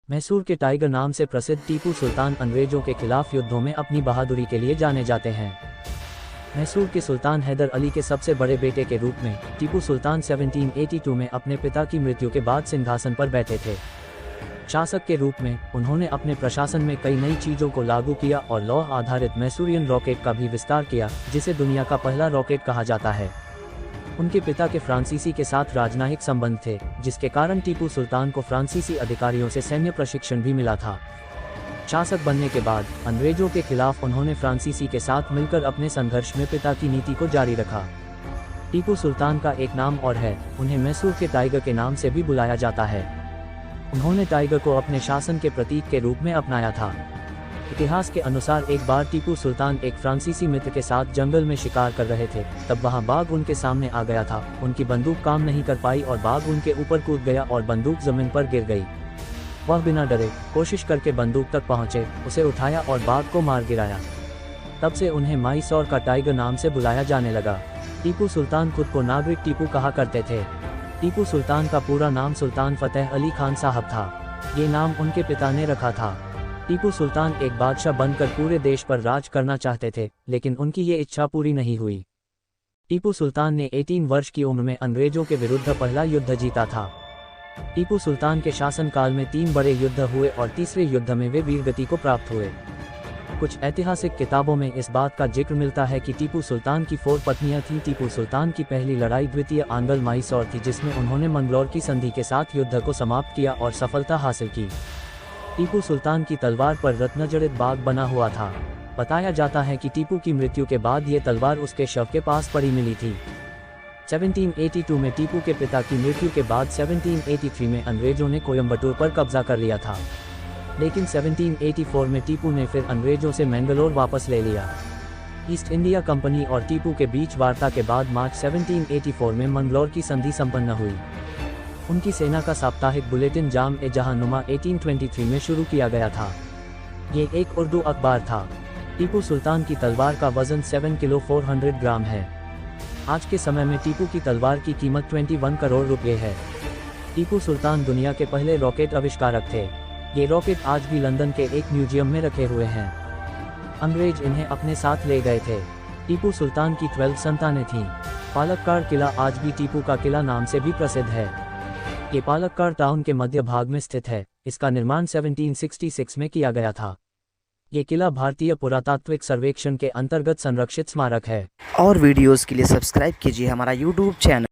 मैसूर के टाइगर नाम से प्रसिद्ध टीपू सुल्तान अंग्रेजों के खिलाफ युद्धों में अपनी बहादुरी के लिए जाने जाते हैं। मैसूर के सुल्तान हैदर अली के सबसे बड़े बेटे के रूप में टीपू सुल्तान 1782 में अपने पिता की मृत्यु के बाद सिंहासन पर बैठे थे। शासक के रूप में उन्होंने अपने प्रशासन में कई नई चीज़ों को लागू किया और लौह आधारित मैसूरियन रॉकेट का भी विस्तार किया, जिसे दुनिया का पहला रॉकेट कहा जाता है। उनके पिता के फ्रांसीसी के साथ राजनयिक संबंध थे, जिसके कारण टीपू सुल्तान को फ्रांसीसी अधिकारियों से सैन्य प्रशिक्षण भी मिला था। शासक बनने के बाद अंग्रेजों के खिलाफ उन्होंने फ्रांसीसी के साथ मिलकर अपने संघर्ष में पिता की नीति को जारी रखा। टीपू सुल्तान का एक नाम और है, उन्हें मैसूर के टाइगर के नाम से भी बुलाया जाता है। उन्होंने टाइगर को अपने शासन के प्रतीक के रूप में अपनाया था। इतिहास के अनुसार एक बार टीपू सुल्तान एक फ्रांसीसी मित्र के साथ जंगल में शिकार कर रहे थे, तब वहां बाघ उनके सामने आ गया था। उनकी बंदूक काम नहीं कर पाई और बाघ उनके ऊपर कूद गया और बंदूक जमीन पर गिर गई। वह बिना डरे कोशिश करके बंदूक तक पहुंचे, उसे उठाया और बाघ को मार गिराया। तब से उन्हें मैसूर का टाइगर नाम से बुलाया जाने लगा। टीपू सुल्तान खुद को नागरिक टीपू कहा करते थे। टीपू सुल्तान का पूरा नाम सुल्तान फतेह अली खान साहब था। ये नाम उनके पिता ने रखा था। टीपू सुल्तान एक बादशाह बनकर पूरे देश पर राज करना चाहते थे, लेकिन उनकी ये इच्छा पूरी नहीं हुई। टीपू सुल्तान ने 18 वर्ष की उम्र में अंग्रेजों के विरुद्ध पहला युद्ध जीता था। टीपू सुल्तान के शासनकाल में 3 बड़े युद्ध हुए और तीसरे युद्ध में वे वीरगति को प्राप्त हुए। कुछ ऐतिहासिक किताबों में इस बात का जिक्र मिलता है कि टीपू सुल्तान की 4 पत्नियां थीं। टीपू सुल्तान की पहली लड़ाई द्वितीय आंग्ल मैसूर थी, जिसमें उन्होंने मंगलौर की संधि के साथ युद्ध को समाप्त किया और सफलता हासिल की। टीपू सुल्तान की तलवार पर रत्नजड़ित बाग बना हुआ था। बताया जाता है कि टीपू की मृत्यु के बाद ये तलवार उसके शव के पास पड़ी मिली थी। 1782 में टीपू के पिता की मृत्यु के बाद 1783 में अंग्रेजों ने कोयम्बटूर पर कब्जा कर लिया था, लेकिन 1784 में टीपू ने फिर अंग्रेजों से मैंगलोर वापस ले लिया। ईस्ट इंडिया कंपनी और टीपू के बीच वार्ता के बाद मार्च 1784 में मंगलौर की संधि संपन्न हुई। उनकी सेना का साप्ताहिक बुलेटिन जाम-ए-जहां-नुमा 1823 में शुरू किया गया था। ये एक उर्दू अखबार था। टीपू सुल्तान की तलवार का वजन 7 किलो 400 ग्राम है। आज के समय में टीपू की तलवार की कीमत 21 करोड़ रुपए है। टीपू सुल्तान दुनिया के पहले रॉकेट आविष्कारक थे। ये रॉकेट आज भी लंदन के एक म्यूजियम में रखे हुए हैं। अंग्रेज इन्हें अपने साथ ले गए थे। टीपू सुल्तान की 12 संतानें थीं। पालक्काड़ किला आज भी टीपू का किला नाम से भी प्रसिद्ध है। ये पालक्काड़ टाउन के मध्य भाग में स्थित है। इसका निर्माण 1766 में किया गया था। ये किला भारतीय पुरातात्विक सर्वेक्षण के अंतर्गत संरक्षित स्मारक है। और वीडियोस के लिए सब्सक्राइब कीजिए हमारा YouTube चैनल।